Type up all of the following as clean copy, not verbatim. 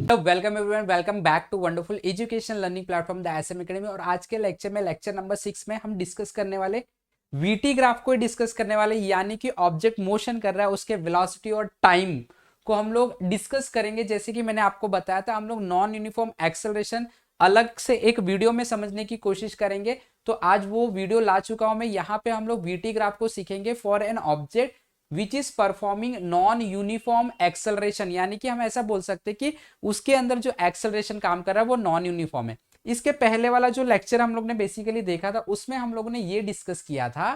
Welcome everyone, welcome back to wonderful education learning platform the SM academy. और आज के lecture में lecture number 6 में हम डिस्कस करने वाले वीटी ग्राफ को डिस्कस करने वाले, यानी कि ऑब्जेक्ट मोशन कर रहा है उसके वेलोसिटी और टाइम को हम लोग डिस्कस करेंगे। जैसे कि मैंने आपको बताया था, हम लोग नॉन यूनिफॉर्म एक्सेलरेशन अलग से एक वीडियो में समझने की कोशिश करेंगे। तो आज वो वीडियो ला चुका हूं मैं। यहाँ पे हम लोग वीटी ग्राफ को सीखेंगे for an object which is performing non uniform acceleration, यानी कि हम ऐसा बोल सकते हैं कि उसके अंदर जो एक्सेलरेशन काम कर रहा है वो नॉन यूनिफॉर्म है। इसके पहले वाला जो लेक्चर हम लोग ने बेसिकली देखा था, उसमें हम लोगों ने ये डिस्कस किया था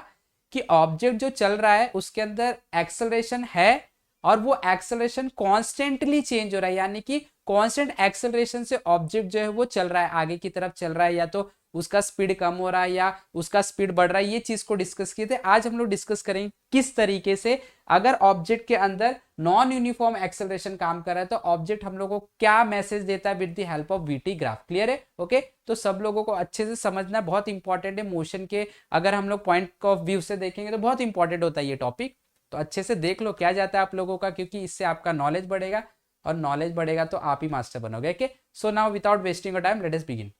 कि ऑब्जेक्ट जो चल रहा है उसके अंदर एक्सेलरेशन है और वो एक्सेलरेशन कॉन्स्टेंटली चेंज हो रहा है, यानी कि कॉन्स्टेंट एक्सेलरेशन से ऑब्जेक्ट जो है वो चल रहा है, आगे की तरफ चल रहा है, या तो उसका स्पीड कम हो रहा है या उसका स्पीड बढ़ रहा है। ये चीज को डिस्कस किए थे। आज हम लोग डिस्कस करेंगे किस तरीके से अगर ऑब्जेक्ट के अंदर नॉन यूनिफॉर्म एक्सेलरेशन काम कर रहा है तो ऑब्जेक्ट हम लोगों को क्या मैसेज देता है with the help of VT graph. Clear है? ओके, तो सब लोगों को अच्छे से समझना बहुत इंपॉर्टेंट है। मोशन के अगर हम लोग पॉइंट ऑफ व्यू से देखेंगे तो बहुत इंपॉर्टेंट होता है ये टॉपिक। तो अच्छे से देख लो क्या जाता है आप लोगों का, क्योंकि इससे आपका नॉलेज बढ़ेगा और नॉलेज बढ़ेगा तो आप ही मास्टर बनोगे। Okay, so now without wasting your time let us begin.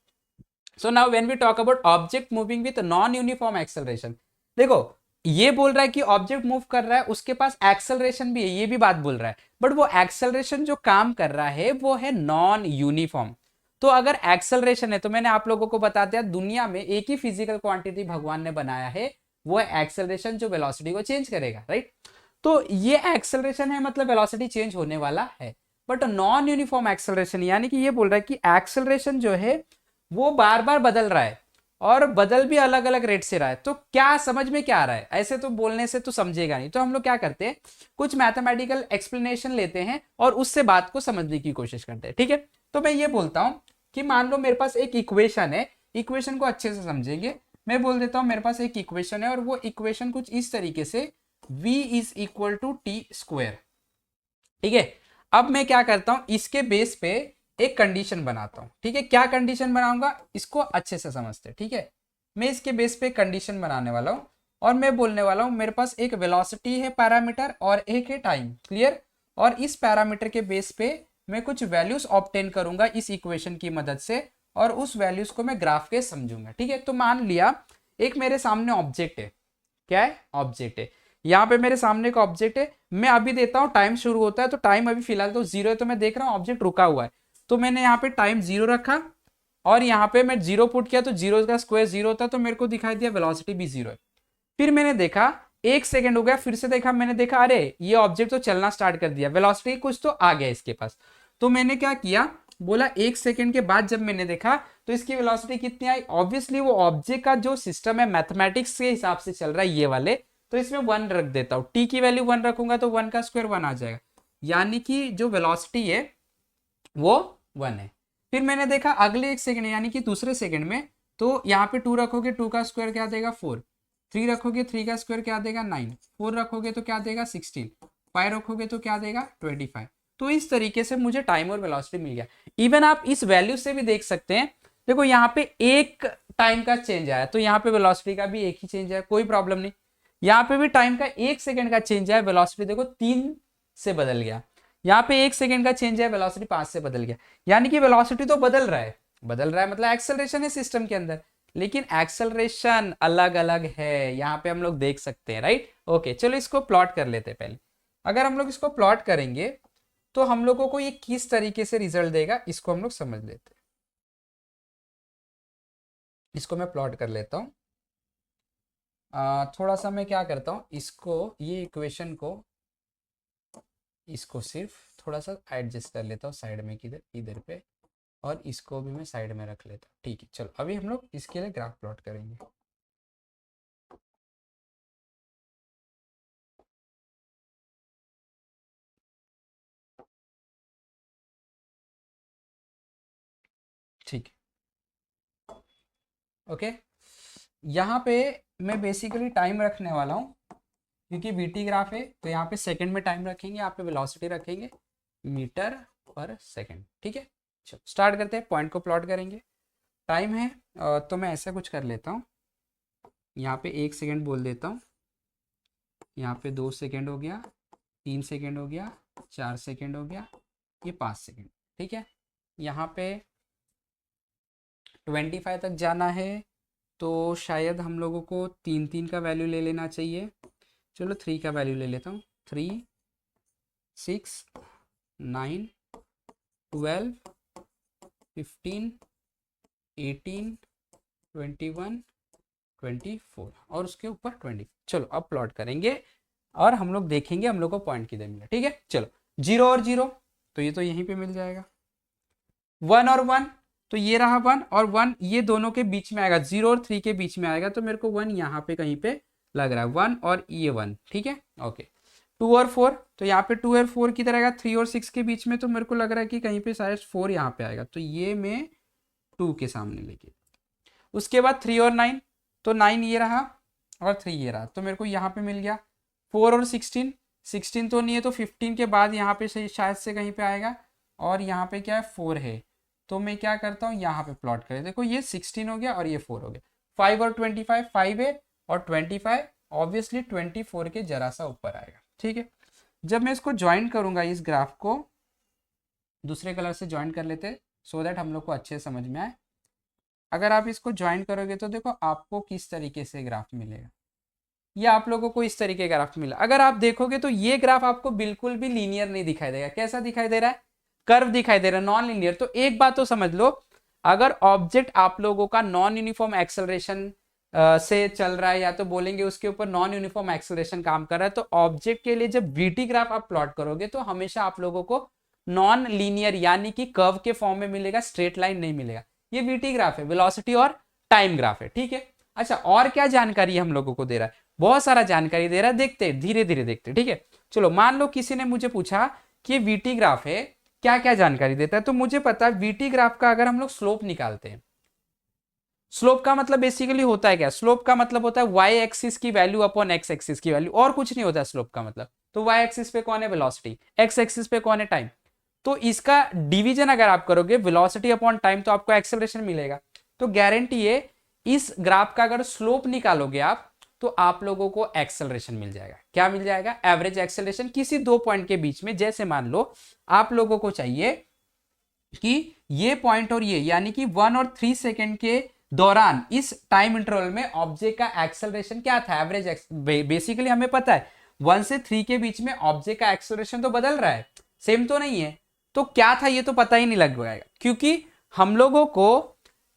So now when we talk about object moving with non uniform acceleration, देखो ये बोल रहा है कि ऑब्जेक्ट मूव कर रहा है, उसके पास एक्सेलरेशन भी है, ये भी बात बोल रहा है, बट वो एक्सेलरेशन जो काम कर रहा है वो है नॉन यूनिफॉर्म। तो अगर एक्सेलरेशन है तो मैंने आप लोगों को बता दिया, दुनिया में एक ही फिजिकल क्वांटिटी भगवान ने बनाया है, वो है एक्सेलरेशन जो वेलोसिटी को चेंज करेगा, राइट? तो ये एक्सेलरेशन है, मतलब वेलोसिटी चेंज होने वाला है। बट नॉन यूनिफॉर्म एक्सेलरेशन यानी कि ये बोल रहा है कि एक्सेलरेशन जो है वो बार बार बदल रहा है और बदल भी अलग अलग रेट से रहा है। तो क्या समझ में क्या आ रहा है? ऐसे तो बोलने से तो समझेगा नहीं। तो हम लोग क्या करते हैं, कुछ मैथमेटिकल एक्सप्लेनेशन लेते हैं और उससे बात को समझने की कोशिश करते हैं। ठीक है, तो मैं ये बोलता हूं कि मान लो मेरे पास एक इक्वेशन है, इक्वेशन को अच्छे से समझेंगे। मैं बोल देता हूं मेरे पास एक इक्वेशन है और वो इक्वेशन कुछ इस तरीके से v is equal to T square. ठीक है, अब मैं क्या करता हूं, इसके बेस पे एक कंडीशन बनाता हूं। ठीक है, क्या कंडीशन बनाऊंगा इसको अच्छे से समझते। ठीक है, मैं इसके बेस पे कंडीशन बनाने वाला हूं और मैं बोलने वाला हूं मेरे पास एक वेलोसिटी है पैरामीटर और एक है टाइम। क्लियर? और इस पैरामीटर के बेस पे मैं कुछ वैल्यूज ऑब्टेन करूंगा इस इक्वेशन की मदद से और उस वैल्यूज को मैं ग्राफ के समझूंगा। ठीक है, तो मान लिया एक मेरे सामने ऑब्जेक्ट है। क्या है? ऑब्जेक्ट है। यहाँ पे मेरे सामने एक ऑब्जेक्ट है, मैं अभी देता हूँ टाइम शुरू होता है, तो टाइम अभी फिलहाल तो 0 है, तो मैं देख रहा हूँ ऑब्जेक्ट रुका हुआ है। तो मैंने यहाँ पे टाइम 0 रखा और यहाँ पे मैं 0 पुट किया तो 0 का स्क्वायर 0 होता है, तो मेरे को दिखाई दिया वेलोसिटी भी 0 है। फिर मैंने देखा 1 सेकंड हो गया, फिर से देखा, मैंने देखा अरे ये ऑब्जेक्ट तो चलना स्टार्ट कर दिया, वेलोसिटी कुछ तो आ गया इसके पास। तो मैंने क्या किया, बोला 1 सेकंड के बाद जब मैंने देखा तो इसकी वेलोसिटी कितनी आई। ऑब्वियसली वो ऑब्जेक्ट का जो सिस्टम है मैथमेटिक्स के हिसाब से चल रहा है ये वाले, तो इसमें 1 रख देता हूं। टी की वैल्यू 1 रखूंगा तो 1 का स्क्वायर 1 आ जाएगा, यानी कि जो वेलोसिटी है वो 1 है। फिर मैंने देखा अगले 1 सेकंड यानी कि दूसरे सेकंड में, तो यहाँ पे 2 रखोगे 2 का स्क्वायर क्या देगा 4, 3 रखोगे 3 का स्क्वायर क्या देगा 9, 4 रखोगे तो क्या देगा 16, 5 रखोगे तो क्या देगा 25। तो इस तरीके से मुझे टाइम और वेलोसिटी मिल गया। इवन आप इस वैल्यू से भी देख सकते हैं, देखो यहाँ पे एक टाइम का चेंज आया तो यहाँ पे वेलोसिटी का भी एक ही चेंज है, कोई प्रॉब्लम नहीं। यहाँ पे भी टाइम का 1 सेकंड का चेंज है, वेलोसिटी देखो 3 से बदल गया। यहाँ पे 1 सेकंड का चेंज है, वेलोसिटी 5 से बदल गया। यानी कि वेलोसिटी तो बदल रहा है, बदल रहा है मतलब एक्सेलरेशन है सिस्टम के अंदर, लेकिन एक्सेलरेशन अलग अलग है। यहाँ पे हम लोग देख सकते हैं, राइट? ओके, चलो इसको प्लॉट कर लेते हैं पहले। अगर हम लोग इसको प्लॉट करेंगे तो हम लोगों को ये किस तरीके से रिजल्ट देगा इसको हम लोग समझ लेते हैं। इसको मैं प्लॉट कर लेता हूँ। थोड़ा सा मैं क्या करता हूँ, इसको ये इक्वेशन को इसको सिर्फ थोड़ा सा एडजस्ट कर लेता हूँ साइड में, किधर इधर पे, और इसको भी मैं साइड में रख लेता हूँ। ठीक है, चलो अभी हम लोग इसके लिए ग्राफ प्लॉट करेंगे। ठीक है, ओके। यहाँ पे मैं बेसिकली टाइम रखने वाला हूँ, क्योंकि वीटी ग्राफ है तो यहाँ पे सेकंड में टाइम रखेंगे, यहाँ पे वेलोसिटी रखेंगे मीटर पर सेकंड। ठीक है, चलो स्टार्ट करते हैं, पॉइंट को प्लॉट करेंगे। टाइम है तो मैं ऐसा कुछ कर लेता हूँ, यहाँ पे 1 सेकंड बोल देता हूँ, यहाँ पे 2 सेकंड हो गया, 3 सेकंड हो गया, 4 सेकंड हो गया, ये 5 सेकंड। ठीक है, यहाँ पे 25 तक जाना है, तो शायद हम लोगों को 3 का वैल्यू ले लेना चाहिए। चलो 3 का वैल्यू ले लेता हूँ। 3, 6, 9, 12, 15, 18, 21, 24 और उसके ऊपर 20। चलो अब प्लॉट करेंगे और हम लोग देखेंगे हम लोग को पॉइंट किधर मिला। ठीक है, चलो 0 और 0, तो ये तो यहीं पे मिल जाएगा। 1 और 1, तो ये रहा 1 और 1, ये दोनों के बीच में आएगा, 0 और 3 के बीच में आएगा, तो मेरे को 1 यहाँ पे कहीं पे लग रहा है, 1 और ये 1। ठीक है, ओके। 2 और 4, तो यहाँ पे 2 और 4 किधर आएगा, 3 और 6 के बीच में, तो मेरे को लग रहा है कि कहीं पे शायद 4 यहाँ पे आएगा, तो ये मैं 2 के सामने लेके। उसके बाद 3 और 9, तो 9 ये रहा और 3 ये रहा, तो मेरे को यहाँ पे मिल गया। 4 और 16, 16 तो नहीं है, तो 15 के बाद यहाँ पे शायद से कहीं पे आएगा, और यहाँ पे क्या है 4 है, तो मैं क्या करता हूँ यहाँ पे प्लॉट करें। देखो ये 16 हो गया और ये 4 हो गया। 5 और 25, 5 है और 25 ऑब्वियसली 24 के जरा सा ऊपर आएगा। ठीक है, जब मैं इसको ज्वाइन करूंगा, इस ग्राफ को दूसरे कलर से ज्वाइन कर लेते सो दैट हम लोग को अच्छे समझ में आए। अगर आप इसको ज्वाइन करोगे तो देखो आपको किस तरीके से ग्राफ मिलेगा, ये आप लोगों को इस तरीके का ग्राफ मिला। अगर आप देखोगे तो ये ग्राफ आपको बिल्कुल भी लीनियर नहीं दिखाई देगा। कैसा दिखाई दे रहा है, कर्व दिखाई दे रहा है, नॉन लीनियर। तो एक बात तो समझ लो, अगर ऑब्जेक्ट आप लोगों का नॉन यूनिफॉर्म एक्सेलरेशन से चल रहा है, या तो बोलेंगे उसके ऊपर नॉन यूनिफॉर्म एक्सेलरेशन काम कर रहा है, तो ऑब्जेक्ट के लिए जब वीटी ग्राफ आप प्लॉट करोगे तो हमेशा आप लोगों को नॉन लीनियर यानी कि कर्व के फॉर्म में मिलेगा, स्ट्रेट लाइन नहीं मिलेगा। ये वीटी ग्राफ है, वेलोसिटी और टाइम ग्राफ है। ठीक है, अच्छा और क्या जानकारी हम लोगों को दे रहा है, बहुत सारा जानकारी दे रहा है, देखते हैं धीरे धीरे देखते हैं। ठीक है, चलो मान लो किसी ने मुझे पूछा कि वीटी ग्राफ है, क्या क्या जानकारी देता है, तो मुझे पता है वीटी ग्राफ का अगर हम लोग स्लोप निकालते हैं, स्लोप का मतलब बेसिकली होता है क्या, स्लोप का मतलब होता है वाई एक्सिस की वैल्यू अपॉन एक्स एक्सिस की वैल्यू, और कुछ नहीं होता स्लोप का मतलब। तो वाई एक्सिस पे कौन है वेलोसिटी, एक्स एक्सिस पे कौन है टाइम, तो इसका डिवीजन अगर आप करोगे वेलोसिटी अपॉन टाइम तो आपको एक्सेलरेशन मिलेगा। तो गारंटी है इस ग्राफ का अगर स्लोप निकालोगे आप तो आप लोगों को एक्सेलरेशन मिल जाएगा। क्या मिल जाएगा, एवरेज एक्सेलरेशन किसी दो पॉइंट के बीच में। जैसे मान लो आप लोगों को चाहिए कि ये पॉइंट और ये यानी कि 1 और 3 सेकेंड के दौरान इस टाइम इंटरवल में ऑब्जेक्ट का एक्सेलरेशन क्या था, एवरेज। बेसिकली हमें पता है 1 से 3 के बीच में ऑब्जेक्ट का एक्सेलरेशन तो बदल रहा है, सेम तो नहीं है, तो क्या था ये तो पता ही नहीं लग पाएगा। क्योंकि हम लोगों को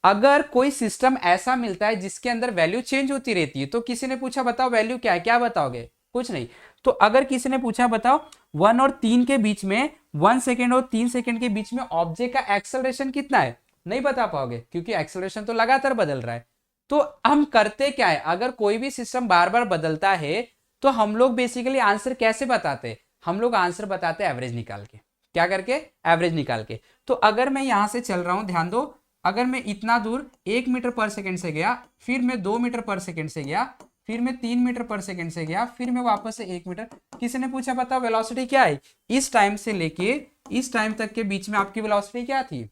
अगर कोई सिस्टम ऐसा मिलता है जिसके अंदर वैल्यू चेंज होती रहती है, तो किसी ने पूछा बताओ वैल्यू क्या है, क्या बताओगे, कुछ नहीं। तो अगर किसी ने पूछा बताओ 1 और 3 के बीच में, 1 सेकेंड और 3 सेकेंड के बीच में ऑब्जेक्ट का एक्सेलरेशन कितना है, नहीं बता पाओगे क्योंकि एक्सेलरेशन तो लगातार बदल रहा है। तो हम करते क्या है, अगर कोई भी सिस्टम बार बार बदलता है तो हम लोग बेसिकली आंसर कैसे बताते हैं, हम लोग आंसर बताते हैं एवरेज निकाल के। क्या करके, एवरेज निकाल के। तो अगर मैं यहां से चल रहा हूं, ध्यान दो, अगर मैं इतना दूर 1 मीटर पर सेकेंड से गया, फिर मैं 2 मीटर पर सेकेंड से गया, फिर मैं 3 मीटर पर सेकेंड से गया, फिर मैं वापस से 1 मीटर, किसी ने पूछा बताओ वेलोसिटी क्या है, इस टाइम से लेके इस टाइम तक के बीच में आपकी वेलोसिटी क्या थी,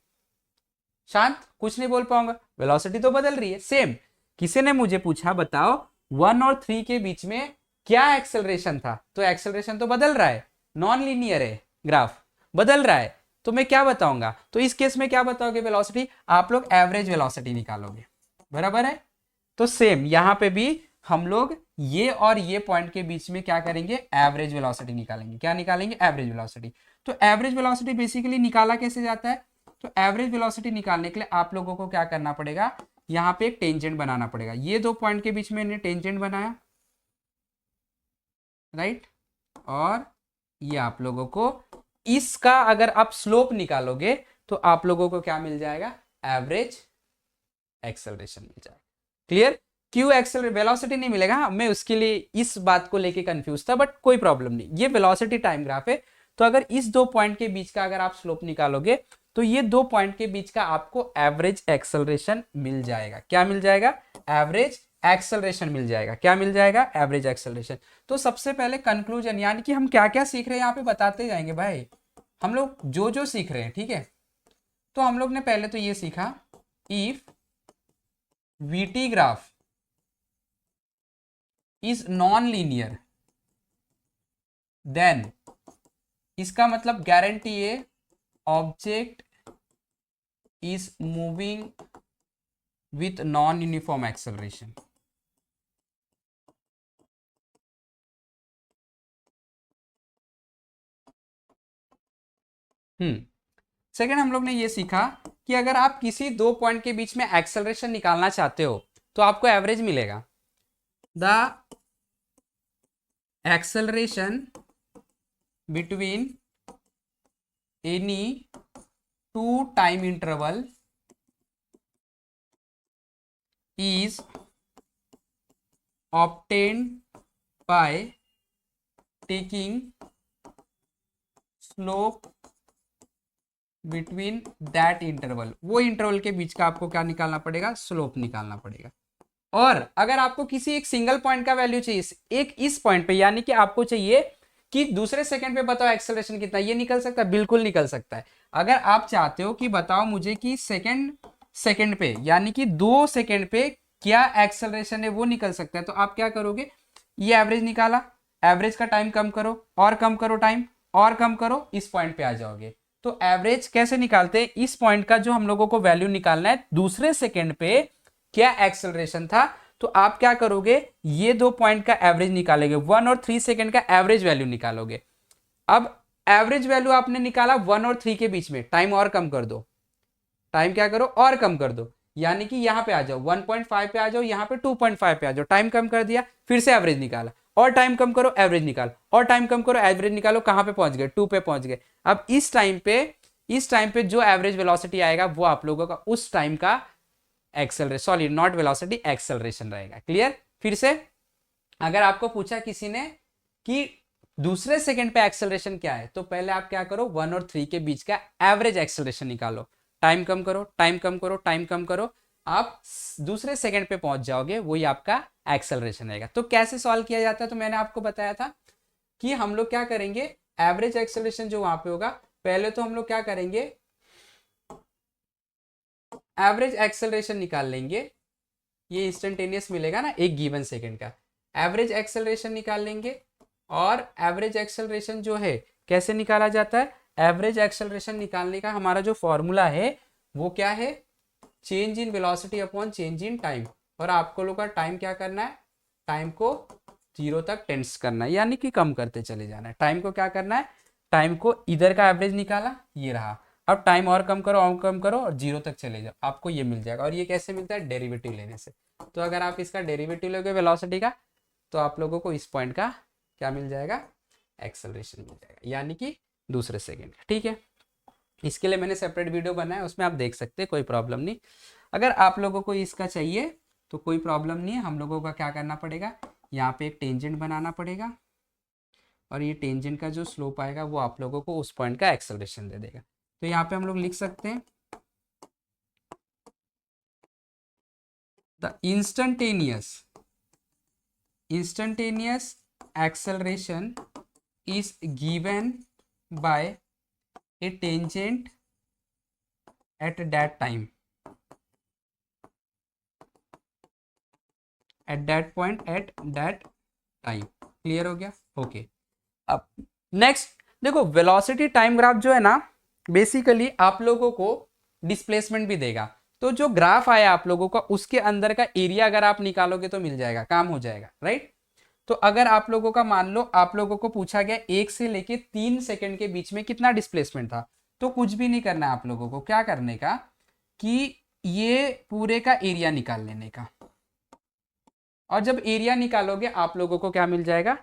शांत, कुछ नहीं बोल पाऊंगा, वेलोसिटी तो बदल रही है सेम। किसी ने मुझे पूछा बताओ 1 और 3 के बीच में क्या एक्सेलरेशन था, तो एक्सेलरेशन तो बदल रहा है, नॉन लीनियर है ग्राफ, बदल रहा है, तो मैं क्या बताऊंगा, तो इस केस में क्या बताओगे वेलोसिटी, आप लोग एवरेज वेलोसिटी निकालोगे, बराबर है। तो सेम यहां पे भी हम लोग ये और ये पॉइंट के बीच में क्या करेंगे, एवरेज वेलोसिटी निकालेंगे। क्या निकालेंगे, एवरेज वेलोसिटी। तो एवरेज वेलोसिटी बेसिकली निकाला कैसे जाता है, तो एवरेज वेलोसिटी निकालने के लिए आप लोगों को क्या करना पड़ेगा, यहाँ पे एक टेंजेंट बनाना पड़ेगा। ये दो पॉइंट के बीच में मैंने टेंजेंट बनाया, राइट, और ये आप लोगों को इसका अगर आप स्लोप निकालोगे तो आप लोगों को क्या मिल जाएगा, एवरेज एक्सेलरेशन मिल जाएगा। क्लियर, क्यों एक्सेलरेट वेलोसिटी नहीं मिलेगा, हाँ, मैं उसके लिए इस बात को लेके कंफ्यूज था, बट कोई प्रॉब्लम नहीं, ये वेलोसिटी टाइम ग्राफ है। तो अगर इस दो पॉइंट के बीच का अगर आप स्लोप निकालोगे तो ये दो पॉइंट के बीच का आपको एवरेज एक्सेलरेशन मिल जाएगा। क्या मिल जाएगा, एवरेज एक्सेलरेशन मिल जाएगा। क्या मिल जाएगा, एवरेज एक्सेलरेशन। तो सबसे पहले कंक्लूजन यानी कि हम क्या क्या सीख रहे हैं यहाँ पे बताते जाएंगे भाई, हम लोग जो जो सीख रहे हैं, ठीक है। तो हम लोग ने पहले तो ये सीखा, if VT graph is non linear then, इसका मतलब गारंटी है object is moving with non-uniform acceleration. Second हम लोग ने ये सीखा कि अगर आप किसी दो पॉइंट के बीच में एक्सेलरेशन निकालना चाहते हो तो आपको एवरेज मिलेगा. The acceleration between any two time interval is obtained by taking slope between that interval. वो इंटरवल के बीच का आपको क्या निकालना पड़ेगा, स्लोप निकालना पड़ेगा. और अगर आपको किसी एक सिंगल पॉइंट का वैल्यू चाहिए, एक इस पॉइंट पे, यानी कि आपको चाहिए कि दूसरे सेकंड पे बताओ एक्सेलरेशन कितना, ये निकल सकता है, बिल्कुल निकल सकता है. अगर आप चाहते हो कि बताओ मुझे कि सेकंड पे, यानी कि 2 सेकंड पे क्या एक्सेलरेशन है, वो निकल सकता है, तो आप क्या करोगे, ये एवरेज निकाला, एवरेज का टाइम कम करो और कम करो टाइम और कम करो, इस पॉइंट पे आ जाओगे. तो एवरेज कैसे निकालते हैं, इस पॉइंट का जो हम लोगों को वैल्यू निकालना है दूसरे सेकंड पे क्या एक्सेलरेशन था, तो आप क्या करोगे, ये 2 पॉइंट का एवरेज निकालोगे, 1 और 3 सेकंड का एवरेज वैल्यू निकालोगे. अब एवरेज वैल्यू आपने निकाला 1 और 3 के बीच में, टाइम और कम कर दो, टाइम क्या करो और कम कर दो, यानी कि यहां पे आ जाओ 1.5 पे आ जाओ, यहां पे 2.5 पे आ जाओ, टाइम कम कर दिया, फिर से एवरेज निकाला, और टाइम कम करो एवरेज निकाल, और टाइम कम करो एवरेज निकालो, कहां पे पहुंच गए, 2 पे पहुंच गए. अब इस टाइम पे जो एवरेज वेलोसिटी आएगा वो आप लोगों का उस टाइम का acceleration, sorry not velocity, acceleration रहेगा. क्लियर. फिर से अगर आपको पूछा किसी ने कि दूसरे सेकंड पे एक्सेलरेशन क्या है, तो पहले आप क्या करो, 1 और 3 के बीच का एवरेज एक्सेलरेशन निकालो, टाइम कम करो, टाइम कम करो, टाइम कम करो, आप दूसरे सेकंड पे पहुंच जाओगे, वही आपका एक्सेलरेशन रहेगा. तो कैसे सॉल्व किया जाता है, तो मैंने आपको बताया था कि हम लोग क्या करेंगे, एवरेज एक्सेलरेशन जो वहां पे होगा, पहले तो हम लोग क्या करेंगे, एवरेज एक्सेलरेशन निकाल लेंगे, ये इंस्टेंटेनियस मिलेगा ना एक गिवन सेकंड का, एवरेज एक्सेलरेशन निकाल लेंगे. और एवरेज एक्सेलरेशन जो है कैसे निकाला जाता है, एवरेज एक्सेलरेशन निकालने का हमारा जो फॉर्मूला है वो क्या है, change in velocity upon change in time. और आपको लोग का टाइम क्या करना है, टाइम को 0 तक टेंस करना है, यानी कि कम करते चले जाना है. टाइम को क्या करना है, टाइम को इधर का एवरेज निकाला, ये रहा, अब टाइम और कम करो और कम करो और 0 तक चले जाओ, आपको ये मिल जाएगा. और ये कैसे मिलता है, डेरिवेटिव लेने से. तो अगर आप इसका डेरिवेटिव लोगे वेलोसिटी का, तो आप लोगों को इस पॉइंट का क्या मिल जाएगा, एक्सेलरेशन मिल जाएगा, यानी कि दूसरे सेकंड का. ठीक है, इसके लिए मैंने सेपरेट वीडियो बनाया, उसमें आप देख सकते हैं, कोई प्रॉब्लम नहीं. अगर आप लोगों को इसका चाहिए तो कोई प्रॉब्लम नहीं है, हम लोगों का क्या करना पड़ेगा, यहाँ पे एक टेंजेंट बनाना पड़ेगा, और ये टेंजेंट का जो स्लोप आएगा वो आप लोगों को उस पॉइंट का एक्सेलरेशन दे देगा. तो यहाँ पे हम लोग लिख सकते हैं, the instantaneous acceleration is given by a tangent at that time, at that point, at that time. Clear हो गया. ओके. अब नेक्स्ट देखो, वेलोसिटी टाइम ग्राफ जो है ना, बेसिकली आप लोगों को डिस्प्लेसमेंट भी देगा. तो जो ग्राफ आया आप लोगों का, उसके अंदर का एरिया अगर आप निकालोगे तो मिल जाएगा, काम हो जाएगा, राइट. तो अगर आप लोगों का मान लो आप लोगों को पूछा गया 1 से लेके 3 सेकंड के बीच में कितना डिस्प्लेसमेंट था, तो कुछ भी नहीं करना है आप लोगों को, क्या करने का कि ये पूरे का एरिया निकाल लेने का. और जब एरिया निकालोगे आप लोगों को क्या मिल जाएगा,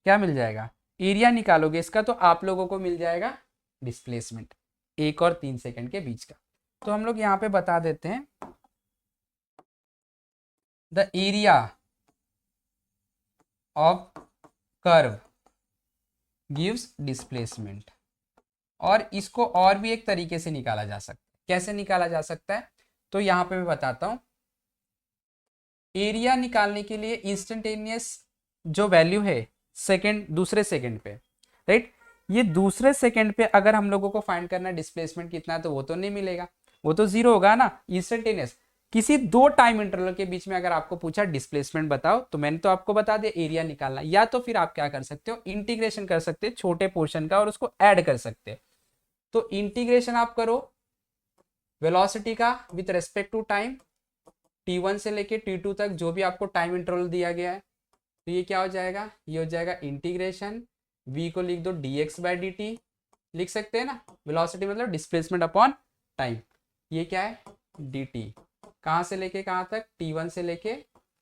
क्या मिल जाएगा, एरिया निकालोगे इसका, तो आप लोगों को मिल जाएगा डिस्प्लेसमेंट 1 और 3 सेकंड के बीच का. तो हम लोग यहाँ पे बता देते हैं, the area of curve gives displacement. और इसको और भी एक तरीके से निकाला जा सकता है. कैसे निकाला जा सकता है, तो यहाँ पे मैं बताता हूँ. एरिया निकालने के लिए इंस्टेंटेनियस जो वैल्यू है सेकंड, दूसरे सेकंड पे, राइट, ये दूसरे सेकंड पे अगर हम लोगों को फाइंड करना है डिस्प्लेसमेंट कितना है, तो वो तो नहीं मिलेगा, वो तो 0 होगा ना. इंस्टेंटेनियस किसी 2 टाइम इंटरवल के बीच में अगर आपको पूछा डिस्प्लेसमेंट बताओ, तो मैंने तो आपको बता दिया एरिया निकालना, या तो फिर आप क्या कर सकते हो, इंटीग्रेशन कर सकते हो छोटे पोर्शन का और उसको ऐड कर सकते हो. तो इंटीग्रेशन आप करो वेलोसिटी का with respect to time t1 से लेके t2 तक जो भी आपको टाइम इंटरवल दिया गया है, तो ये क्या हो जाएगा, ये हो जाएगा इंटीग्रेशन v को लिख दो dx बाई dt, लिख सकते हैं ना, वेलोसिटी मतलब डिस्प्लेसमेंट अपॉन टाइम, ये क्या है dt, कहाँ से लेके कहाँ तक, t1 से लेके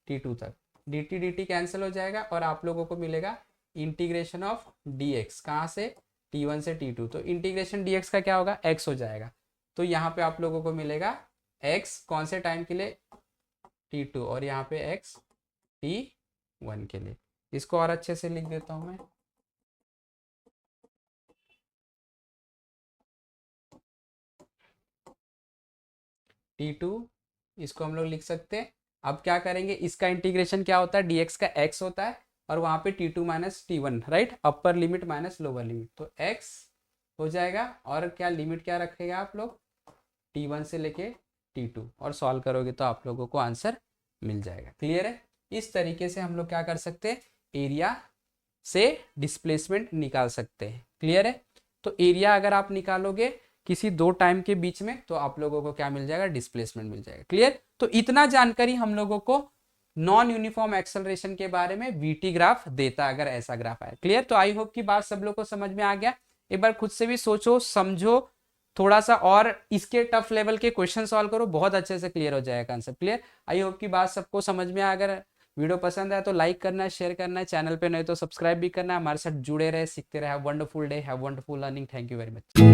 t2 तक, dt dt कैंसिल हो जाएगा और आप लोगों को मिलेगा इंटीग्रेशन ऑफ dx, कहाँ से t1 से t2, तो इंटीग्रेशन dx का क्या होगा x हो जाएगा, तो यहाँ पे आप लोगों को मिलेगा x कौन से टाइम के लिए t2 और यहाँ पे x t1 के लिए। इसको और अच्छे से लिख देता हूं मैं, t2 इसको हम लोग लिख सकते हैं। अब क्या करेंगे, इसका इंटीग्रेशन क्या होता है, dx का x होता है और वहां पे t2 minus t1, right, upper limit minus lower limit, तो x हो जाएगा और क्या लिमिट क्या रखेगा आप लोग t1 से लेके t2 और सॉल्व करोगे तो आप लोगों को आंसर मिल जाएगा। क्लियर है, इस तरीके से हम लोग क्या कर सकते हैं, एरिया से डिस्प्लेसमेंट निकाल सकते हैं। क्लियर है, तो एरिया अगर आप निकालोगे किसी दो टाइम के बीच में तो आप लोगों को क्या मिल जाएगा, डिस्प्लेसमेंट मिल जाएगा। क्लियर, तो इतना जानकारी हम लोगों को नॉन यूनिफॉर्म एक्सेलरेशन के बारे में वीटी ग्राफ देता है, अगर ऐसा ग्राफ आए। क्लियर, तो आई होप की बात सब लोग को समझ में आ गया। एक बार खुद से भी सोचो समझो थोड़ा सा और इसके टफ लेवल के क्वेश्चन सॉल्व करो, बहुत अच्छे से क्लियर हो जाएगा कंसेप्ट। क्लियर, आई होप की बात सबको समझ में आ। अगर वीडियो पसंद आए तो लाइक करना है, शेयर करना है, चैनल पे नहीं तो सब्सक्राइब भी करना है, हमारे साथ जुड़े रहे, सीखते रहे। Have wonderful day, have wonderful learning, thank you very much.